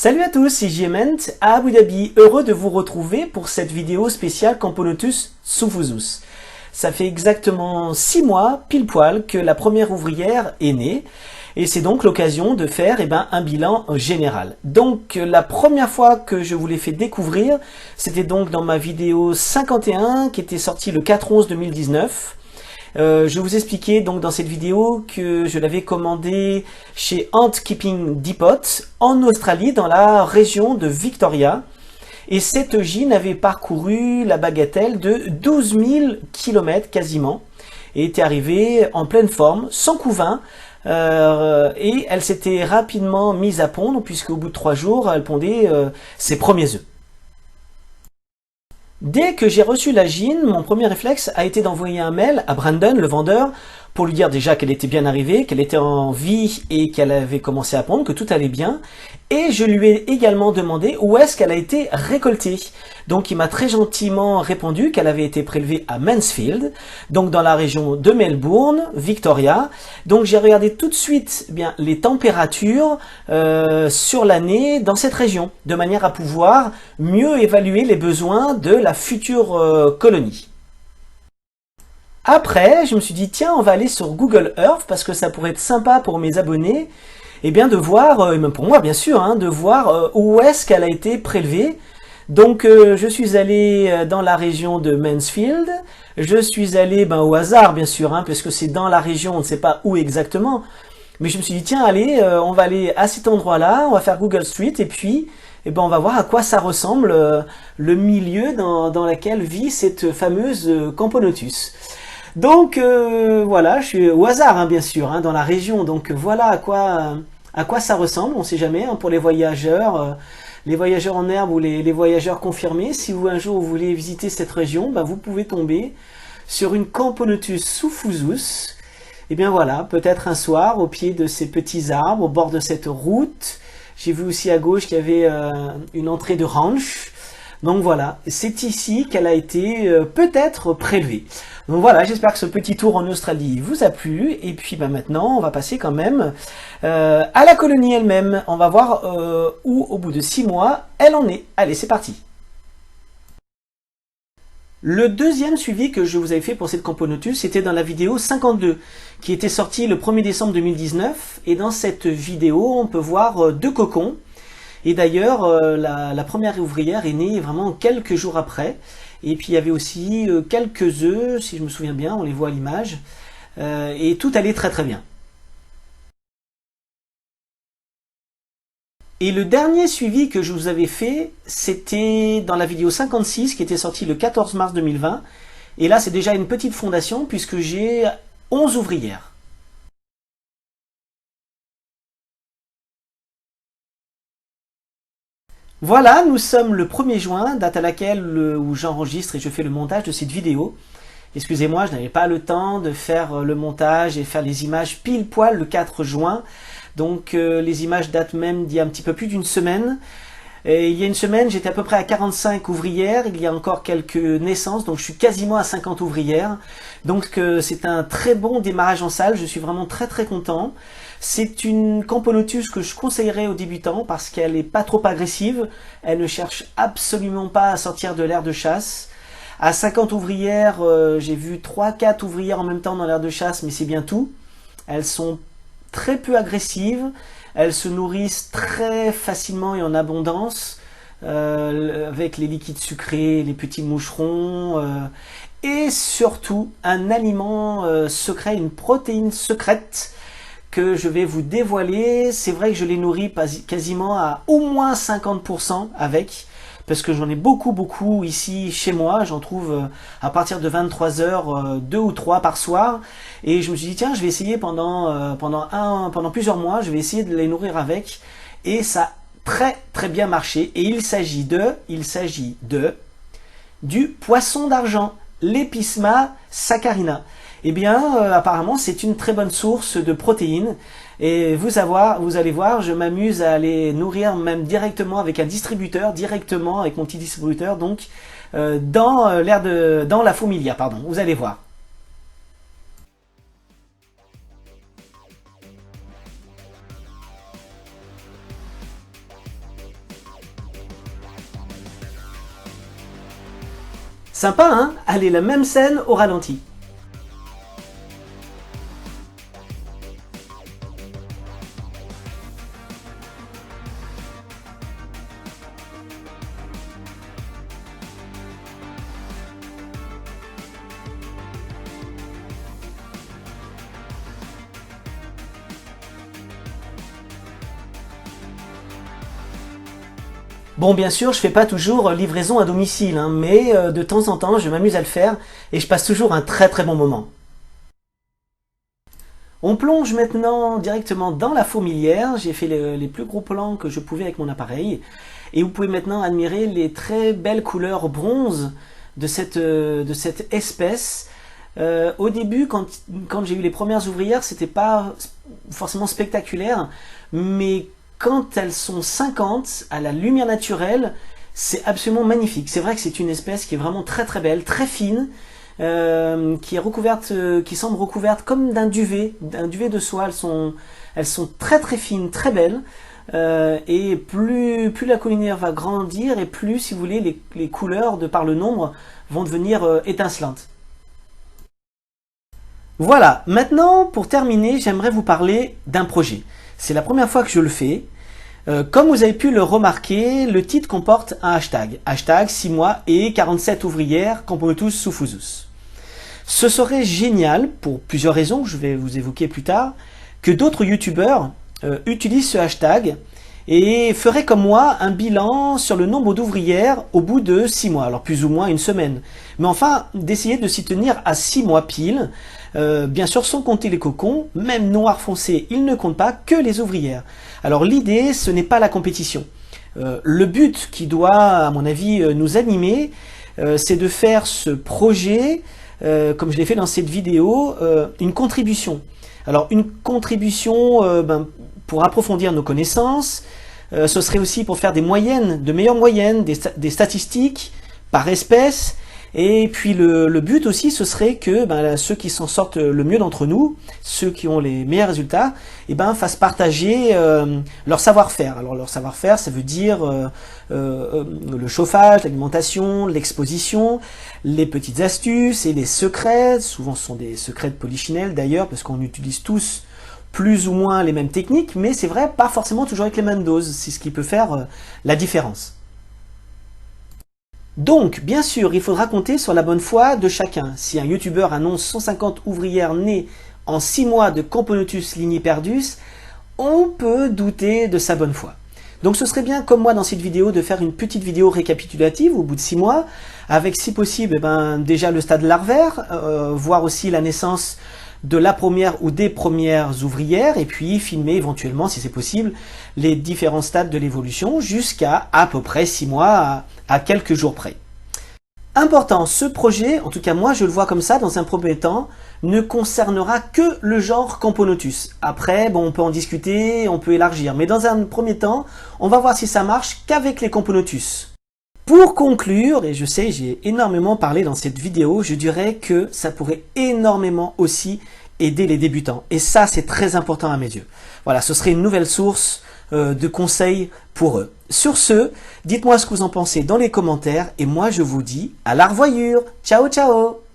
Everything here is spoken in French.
Salut à tous, c'est JMent à Abu Dhabi, heureux de vous retrouver pour cette vidéo spéciale Camponotus suffusus. Ça fait exactement 6 mois, pile poil, que la première ouvrière est née, et c'est donc l'occasion de faire un bilan général. Donc la première fois que je vous l'ai fait découvrir, c'était donc dans ma vidéo 51 qui était sortie le 4/11/2019. Je vous expliquais donc dans cette vidéo que je l'avais commandé chez Ant Keeping Depot en Australie, dans la région de Victoria. Et cette gine avait parcouru la bagatelle de 12 000 km quasiment et était arrivée en pleine forme, sans couvain. Et elle s'était rapidement mise à pondre puisqu'au bout de 3 jours, elle pondait ses premiers œufs. Dès que j'ai reçu la gine, mon premier réflexe a été d'envoyer un mail à Brandon, le vendeur, pour lui dire déjà qu'elle était bien arrivée, qu'elle était en vie et qu'elle avait commencé à pondre, que tout allait bien. Et je lui ai également demandé où est-ce qu'elle a été récoltée. Donc il m'a très gentiment répondu qu'elle avait été prélevée à Mansfield, donc dans la région de Melbourne, Victoria. Donc j'ai regardé tout de suite les températures sur l'année dans cette région, de manière à pouvoir mieux évaluer les besoins de la future colonie. Après, je me suis dit, tiens, on va aller sur Google Earth, parce que ça pourrait être sympa pour mes abonnés, de voir, et même pour moi bien sûr, de voir où est-ce qu'elle a été prélevée. Donc je suis allé dans la région de Mansfield, je suis allé au hasard bien sûr, parce que c'est dans la région, on ne sait pas où exactement, mais je me suis dit, tiens, allez, on va aller à cet endroit-là, on va faire Google Street, et puis on va voir à quoi ça ressemble le milieu dans lequel vit cette fameuse Camponotus. Donc voilà, je suis au hasard bien sûr, dans la région, donc voilà à quoi ça ressemble, on ne sait jamais, pour les voyageurs en herbe ou les voyageurs confirmés. Si vous un jour vous voulez visiter cette région, vous pouvez tomber sur une Camponotus suffusus. Et bien voilà, peut-être un soir au pied de ces petits arbres, au bord de cette route. J'ai vu aussi à gauche qu'il y avait une entrée de ranch. Donc voilà, c'est ici qu'elle a été peut-être prélevée. Donc voilà, j'espère que ce petit tour en Australie vous a plu. Et puis maintenant, on va passer quand même à la colonie elle-même. On va voir où, au bout de 6 mois, elle en est. Allez, c'est parti. Le deuxième suivi que je vous avais fait pour cette Camponotus, c'était dans la vidéo 52, qui était sortie le 1er décembre 2019. Et dans cette vidéo, on peut voir 2 cocons. Et d'ailleurs, la première ouvrière est née vraiment quelques jours après. Et puis il y avait aussi quelques œufs, si je me souviens bien, on les voit à l'image. Et tout allait très très bien. Et le dernier suivi que je vous avais fait, c'était dans la vidéo 56, qui était sortie le 14 mars 2020. Et là, c'est déjà une petite fondation, puisque j'ai 11 ouvrières. Voilà, nous sommes le 1er juin, date à laquelle où j'enregistre et je fais le montage de cette vidéo. Excusez-moi, je n'avais pas le temps de faire le montage et faire les images pile poil le 4 juin. Donc les images datent même d'il y a un petit peu plus d'une semaine. Et il y a une semaine, j'étais à peu près à 45 ouvrières. Il y a encore quelques naissances, donc je suis quasiment à 50 ouvrières. Donc c'est un très bon démarrage en salle. Je suis vraiment très très content. C'est une Camponotus que je conseillerais aux débutants parce qu'elle n'est pas trop agressive. Elle ne cherche absolument pas à sortir de l'aire de chasse. À 50 ouvrières, j'ai vu 3-4 ouvrières en même temps dans l'aire de chasse, mais c'est bien tout. Elles sont très peu agressives. Elles se nourrissent très facilement et en abondance avec les liquides sucrés, les petits moucherons et surtout un aliment secret, une protéine secrète que je vais vous dévoiler. C'est vrai que je les nourris quasiment à au moins 50% avec, parce que j'en ai beaucoup ici chez moi. J'en trouve à partir de 23 heures, 2 ou 3 par soir. Et je me suis dit, tiens, je vais essayer pendant plusieurs mois, je vais essayer de les nourrir avec. Et ça a très bien marché. Et il s'agit du poisson d'argent, l'Episma saccharina. Apparemment, c'est une très bonne source de protéines. Et vous allez voir, je m'amuse à les nourrir même directement avec un distributeur, directement avec mon petit distributeur, donc dans la fourmilière, pardon. Vous allez voir. Sympa, hein? Allez, la même scène au ralenti. Bon, bien sûr, je fais pas toujours livraison à domicile, hein, mais de temps en temps, je m'amuse à le faire et je passe toujours un très très bon moment. On plonge maintenant directement dans la fourmilière. J'ai fait les plus gros plans que je pouvais avec mon appareil. Et vous pouvez maintenant admirer les très belles couleurs bronze de cette espèce. Au début, quand j'ai eu les premières ouvrières, c'était pas forcément spectaculaire, mais quand elles sont 50 à la lumière naturelle, c'est absolument magnifique. C'est vrai que c'est une espèce qui est vraiment très très belle, très fine, qui est recouverte, qui semble recouverte comme d'un duvet de soie. Elles sont très très fines, très belles. Et plus la collinière va grandir et plus, si vous voulez, les couleurs, de par le nombre, vont devenir étincelantes. Voilà, maintenant, pour terminer, j'aimerais vous parler d'un projet. C'est la première fois que je le fais. Comme vous avez pu le remarquer, le titre comporte un hashtag. Hashtag 6 mois et 47 ouvrières, Camponotus suffusus. Ce serait génial, pour plusieurs raisons que je vais vous évoquer plus tard, que d'autres youtubeurs utilisent ce hashtag et feraient comme moi un bilan sur le nombre d'ouvrières au bout de 6 mois, alors plus ou moins une semaine. Mais enfin, d'essayer de s'y tenir à 6 mois pile, bien sûr sans compter les cocons, même noir foncé, ils ne comptent pas que les ouvrières. Alors l'idée, ce n'est pas la compétition. Le but qui doit, à mon avis, nous animer, c'est de faire ce projet, comme je l'ai fait dans cette vidéo, une contribution. Alors une contribution pour approfondir nos connaissances, ce serait aussi pour faire des moyennes, de meilleures moyennes, des statistiques par espèce. Et puis le but aussi, ce serait que ceux qui s'en sortent le mieux d'entre nous, ceux qui ont les meilleurs résultats, fassent partager leur savoir-faire. Alors leur savoir-faire, ça veut dire le chauffage, l'alimentation, l'exposition, les petites astuces et les secrets. Souvent ce sont des secrets de polichinelle d'ailleurs, parce qu'on utilise tous plus ou moins les mêmes techniques, mais c'est vrai, pas forcément toujours avec les mêmes doses. C'est ce qui peut faire la différence. Donc, bien sûr, il faudra compter sur la bonne foi de chacun. Si un youtubeur annonce 150 ouvrières nées en 6 mois de Camponotus ligniperdus, on peut douter de sa bonne foi. Donc ce serait bien, comme moi dans cette vidéo, de faire une petite vidéo récapitulative au bout de 6 mois, avec si possible déjà le stade larvaire, voir aussi la naissance de la première ou des premières ouvrières, et puis filmer éventuellement, si c'est possible, les différents stades de l'évolution jusqu'à à peu près 6 mois à quelques jours près. Important, ce projet, en tout cas moi je le vois comme ça dans un premier temps, ne concernera que le genre Camponotus. Après, on peut en discuter, on peut élargir, mais dans un premier temps, on va voir si ça marche qu'avec les Camponotus. Pour conclure, et je sais j'ai énormément parlé dans cette vidéo, je dirais que ça pourrait énormément aussi aider les débutants. Et ça, c'est très important à mes yeux. Voilà, ce serait une nouvelle source de conseils pour eux. Sur ce, dites-moi ce que vous en pensez dans les commentaires et moi je vous dis à la revoyure. Ciao ciao.